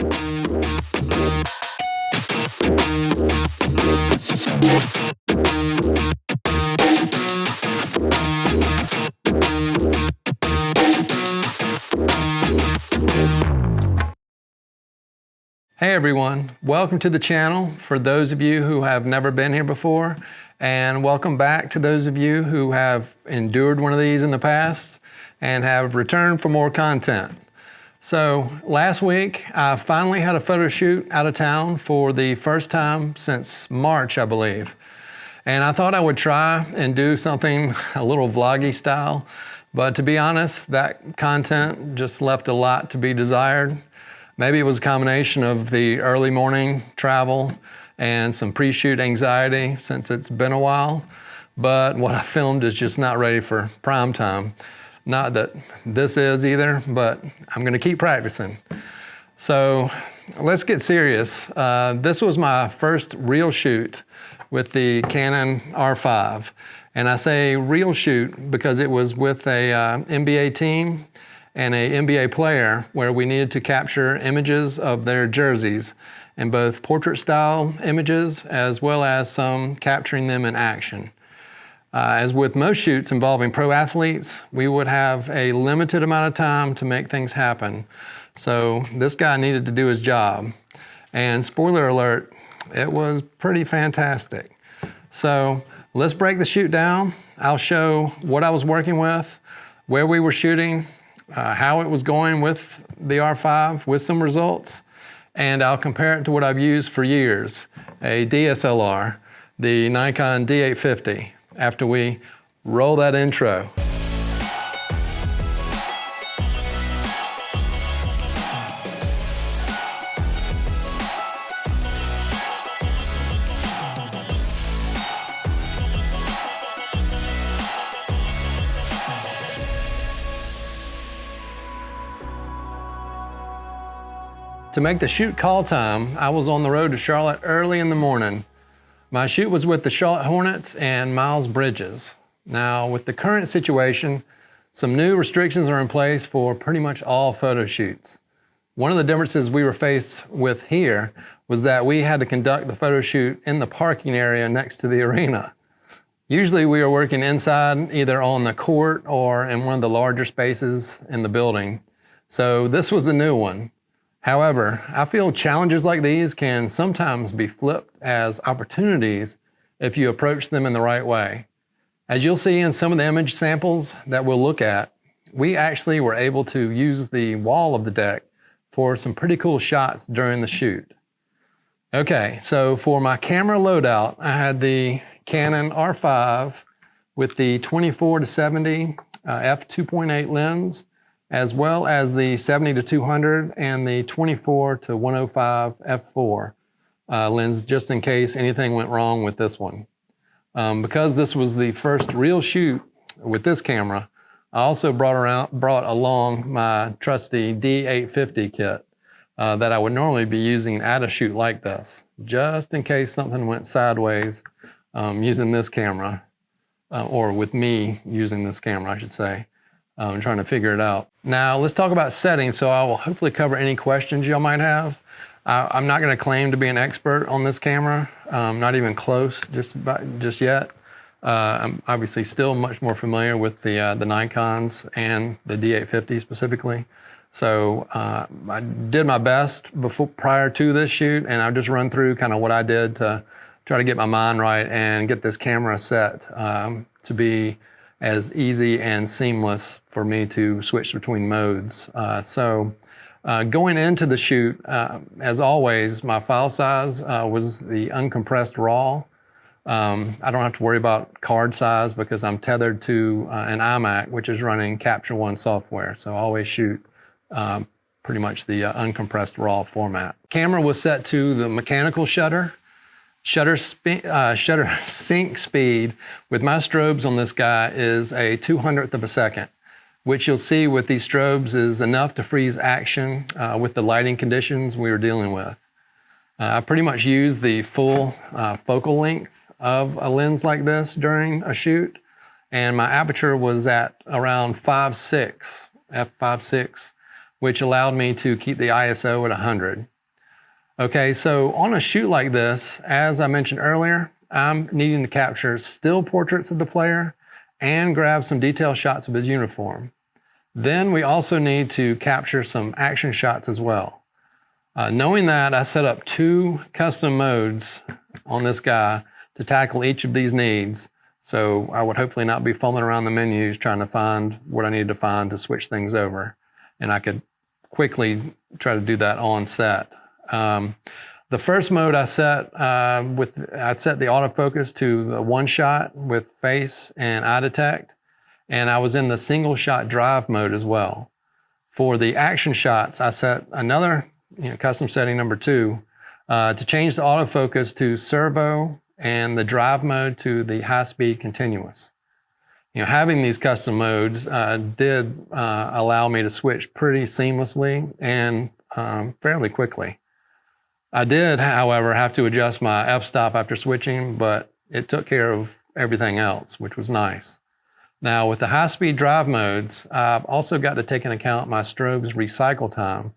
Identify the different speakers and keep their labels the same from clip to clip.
Speaker 1: Hey everyone, welcome to the channel for those of you who have never been here before, and welcome back to those of you who have endured one of these in the past and have returned for more content. So last week I finally had a photo shoot out of town for the first time since March, I believe. And I thought I would try and do something a little vloggy style, but to be honest, that content just left a lot to be desired. Maybe it was a combination of the early morning travel and some pre-shoot anxiety since it's been a while, but what I filmed is just not ready for prime time. Not that this is either, but I'm gonna keep practicing. So let's get serious. This was my first real shoot with the Canon R5. And I say real shoot because it was with a NBA team and a NBA player where we needed to capture images of their jerseys in both portrait style images as well as some capturing them in action. As with most shoots involving pro athletes, we would have a limited amount of time to make things happen. So this guy needed to do his job. And spoiler alert, it was pretty fantastic. So let's break the shoot down. I'll show what I was working with, where we were shooting, how it was going with the R5 with some results, and I'll compare it to what I've used for years, a DSLR, the Nikon D850, after we roll that intro. To make the shoot call time, I was on the road to Charlotte early in the morning. My shoot was with the Charlotte Hornets and Miles Bridges. Now, with the current situation, some new restrictions are in place for pretty much all photo shoots. One of the differences we were faced with here was that we had to conduct the photo shoot in the parking area next to the arena. Usually we are working inside, either on the court or in one of the larger spaces in the building. So this was a new one. However, I feel challenges like these can sometimes be flipped as opportunities if you approach them in the right way. As you'll see in some of the image samples that we'll look at, we actually were able to use the wall of the deck for some pretty cool shots during the shoot. Okay, so for my camera loadout, I had the Canon R5 with the 24-70 f2.8 lens, as well as the 70-200 and the 24-105 f4 lens, just in case anything went wrong with this one. Because this was the first real shoot with this camera, I also brought along my trusty D850 kit that I would normally be using at a shoot like this, just in case something went sideways using this camera, or with me using this camera, I should say. I'm trying to figure it out. Now let's talk about settings, so I will hopefully cover any questions y'all might have. I'm not going to claim to be an expert on this camera, not even close just yet. I'm obviously still much more familiar with the Nikons and the D850 specifically. So I did my best prior to this shoot, and I'll just run through kind of what I did to try to get my mind right and get this camera set to be as easy and seamless for me to switch between modes. Going into the shoot, as always, my file size was the uncompressed RAW. I don't have to worry about card size because I'm tethered to an iMac, which is running Capture One software. So I always shoot pretty much the uncompressed RAW format. Camera was set to the mechanical shutter. Shutter sync speed with my strobes on this guy is a 200th of a second, which you'll see with these strobes is enough to freeze action with the lighting conditions we were dealing with. I pretty much use the full focal length of a lens like this during a shoot, and my aperture was at around 5.6, f5.6, which allowed me to keep the ISO at 100. Okay, so on a shoot like this, as I mentioned earlier, I'm needing to capture still portraits of the player and grab some detail shots of his uniform. Then we also need to capture some action shots as well. Knowing that, I set up 2 custom modes on this guy to tackle each of these needs. So I would hopefully not be fumbling around the menus trying to find what I needed to find to switch things over. And I could quickly try to do that on set. The first mode I set, I set the autofocus to the 1 shot with face and eye detect. And I was in the single shot drive mode as well. For the action shots, I set another custom setting number 2 to change the autofocus to servo and the drive mode to the high speed continuous. Having these custom modes did allow me to switch pretty seamlessly and fairly quickly. I did, however, have to adjust my f-stop after switching, but it took care of everything else, which was nice. Now, with the high-speed drive modes, I've also got to take into account my strobe's recycle time.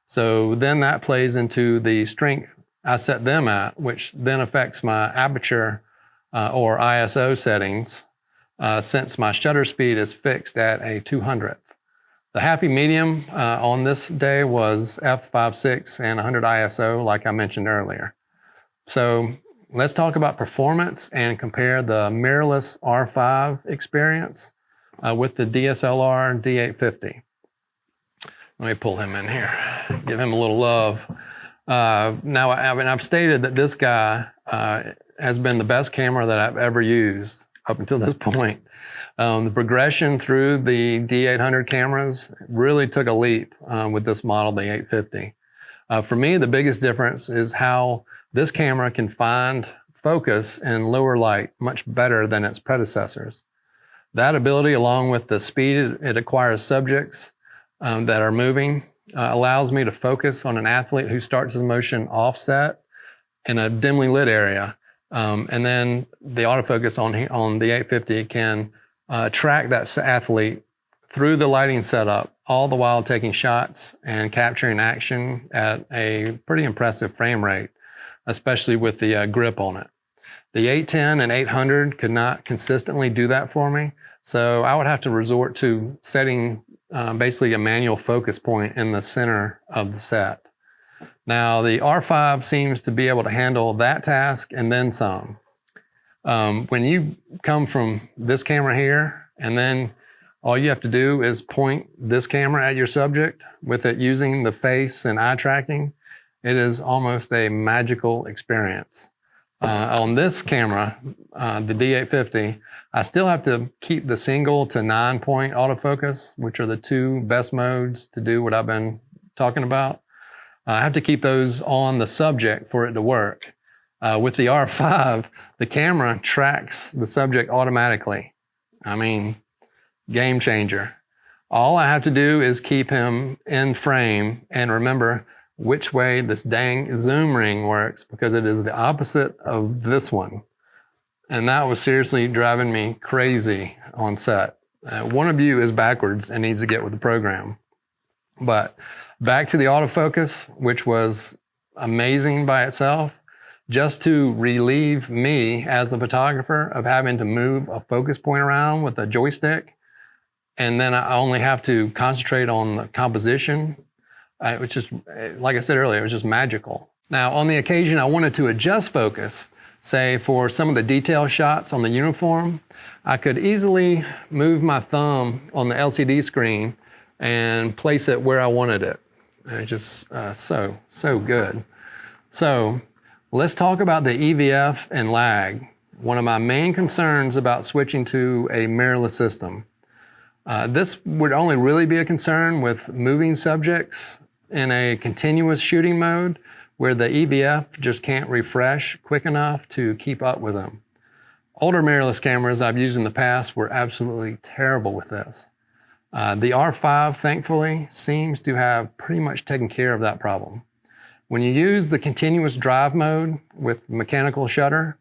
Speaker 1: So then that plays into the strength I set them at, which then affects my aperture or ISO settings, since my shutter speed is fixed at a 200th. The happy medium on this day was f5.6 and 100 ISO, like I mentioned earlier. So let's talk about performance and compare the mirrorless R5 experience with the DSLR D850. Let me pull him in here, give him a little love. Now, I've stated that this guy has been the best camera that I've ever used up until this point. The progression through the D800 cameras really took a leap with this model, the 850. For me, the biggest difference is how this camera can find focus in lower light much better than its predecessors. That ability, along with the speed it acquires subjects that are moving, allows me to focus on an athlete who starts his motion offset in a dimly lit area. And then the autofocus on the 850 can track that athlete through the lighting setup, all the while taking shots and capturing action at a pretty impressive frame rate, especially with the grip on it. The 810 and 800 could not consistently do that for me, so I would have to resort to setting basically a manual focus point in the center of the set. Now, the R5 seems to be able to handle that task and then some. When you come from this camera here, and then all you have to do is point this camera at your subject with it using the face and eye tracking, it is almost a magical experience. On this camera, the D850, I still have to keep the single to 9-point autofocus, which are the 2 best modes to do what I've been talking about. I have to keep those on the subject for it to work. With the R5, the camera tracks the subject automatically. I mean, game changer. All I have to do is keep him in frame and remember which way this dang zoom ring works, because it is the opposite of this one. And that was seriously driving me crazy on set. One of you is backwards and needs to get with the program. But back to the autofocus, which was amazing by itself, just to relieve me as a photographer of having to move a focus point around with a joystick. And then I only have to concentrate on the composition, which is, like I said earlier, it was just magical. Now, on the occasion I wanted to adjust focus, say for some of the detail shots on the uniform, I could easily move my thumb on the LCD screen and place it where I wanted it. It's just so good. So let's talk about the EVF and lag. One of my main concerns about switching to a mirrorless system. This would only really be a concern with moving subjects in a continuous shooting mode where the EVF just can't refresh quick enough to keep up with them. Older mirrorless cameras I've used in the past were absolutely terrible with this. The R5, thankfully, seems to have pretty much taken care of that problem. When you use the continuous drive mode with mechanical shutter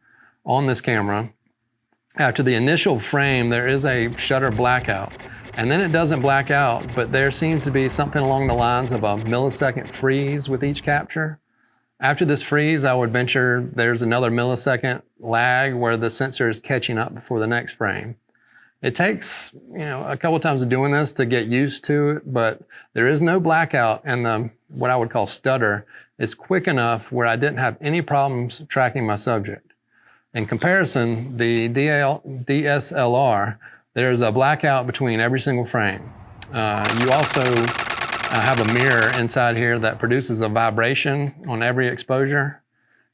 Speaker 1: on this camera, after the initial frame, there is a shutter blackout. And then it doesn't black out, but there seems to be something along the lines of a millisecond freeze with each capture. After this freeze, I would venture there's another millisecond lag where the sensor is catching up before the next frame. It takes, a couple times of doing this to get used to it, but there is no blackout, and what I would call stutter is quick enough where I didn't have any problems tracking my subject. In comparison, the DSLR, there's a blackout between every single frame. You also have a mirror inside here that produces a vibration on every exposure,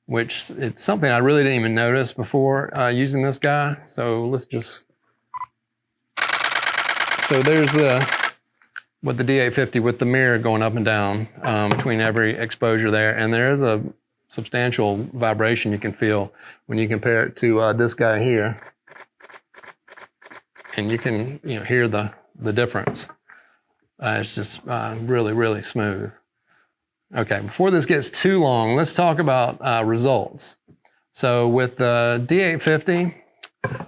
Speaker 1: which it's something I really didn't even notice before using this guy. So let's just, so there's with the D850 with the mirror going up and down between every exposure there, and there is a substantial vibration you can feel when you compare it to this guy here, and you can hear the difference. It's just really, really smooth. Okay, before this gets too long, let's talk about results. So with the D850,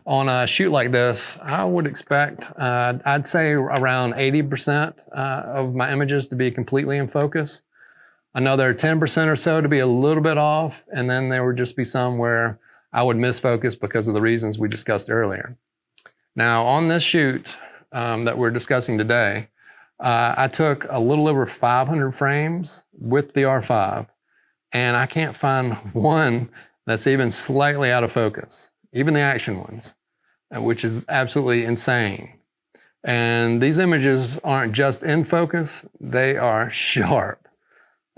Speaker 1: on a shoot like this, I would expect, I'd say around 80% of my images to be completely in focus. Another 10% or so to be a little bit off, and then there would just be some where I would miss focus because of the reasons we discussed earlier. Now, on this shoot that we're discussing today, I took a little over 500 frames with the R5, and I can't find one that's even slightly out of focus, even the action ones, which is absolutely insane. And these images aren't just in focus, they are sharp.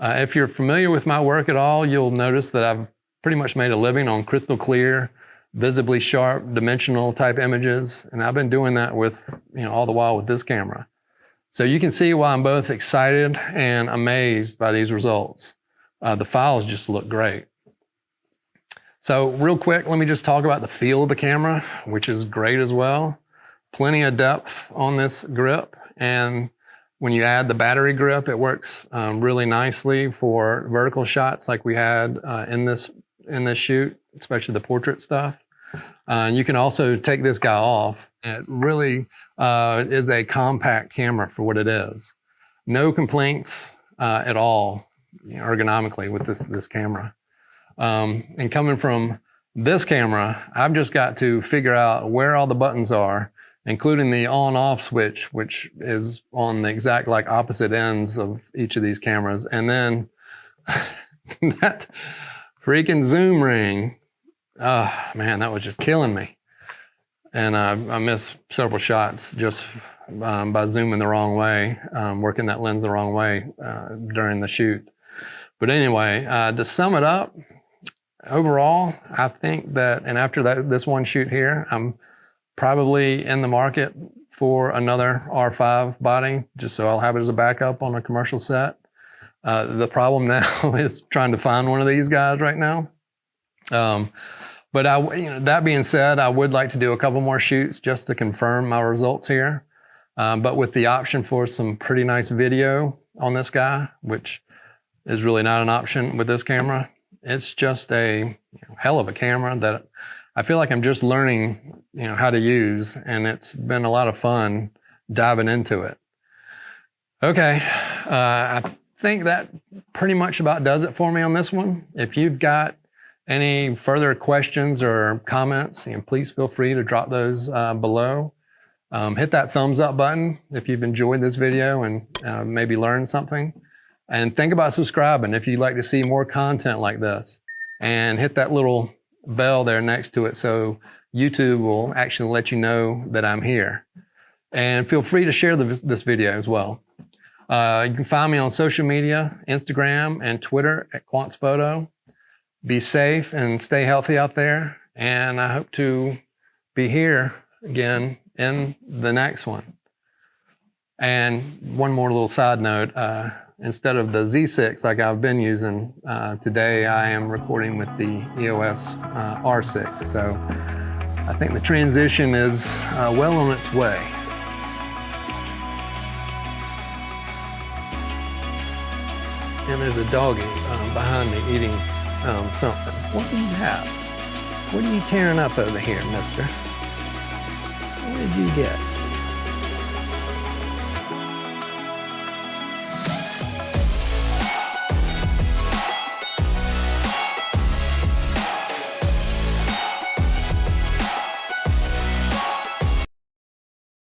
Speaker 1: If you're familiar with my work at all, you'll notice that I've pretty much made a living on crystal clear, visibly sharp, dimensional type images, and I've been doing that with, all the while with this camera. So you can see why I'm both excited and amazed by these results. The files just look great. So real quick, let me just talk about the feel of the camera, which is great as well. Plenty of depth on this grip, and when you add the battery grip, it works really nicely for vertical shots like we had in this shoot, especially the portrait stuff. You can also take this guy off. It really is a compact camera for what it is. No complaints at all ergonomically with this camera. And coming from this camera, I've just got to figure out where all the buttons are, including the on-off switch, which is on the exact opposite ends of each of these cameras. And then that freaking zoom ring, oh man, that was just killing me. And I missed several shots just by zooming the wrong way, working that lens the wrong way during the shoot. But anyway, to sum it up, overall, I think that, and after this one shoot here, I'm probably in the market for another R5 body, just so I'll have it as a backup on a commercial set. The problem now is trying to find one of these guys right now. But that being said, I would like to do a couple more shoots just to confirm my results here. But with the option for some pretty nice video on this guy, which is really not an option with this camera. It's just a hell of a camera that I feel like I'm just learning, how to use, and it's been a lot of fun diving into it. Okay, I think that pretty much about does it for me on this one. If you've got any further questions or comments, please feel free to drop those below. Hit that thumbs up button if you've enjoyed this video and maybe learned something. And think about subscribing if you'd like to see more content like this. And hit that little bell there next to it so YouTube will actually let you know that I'm here. And feel free to share this video as well. You can find me on social media, Instagram and Twitter at quantzphoto. Be safe and stay healthy out there. And I hope to be here again in the next one. And one more little side note, instead of the Z6 like I've been using, today I am recording with the EOS R6. So I think the transition is well on its way. And there's a doggy behind me eating something. What do you have? What are you tearing up over here, mister? What did you get?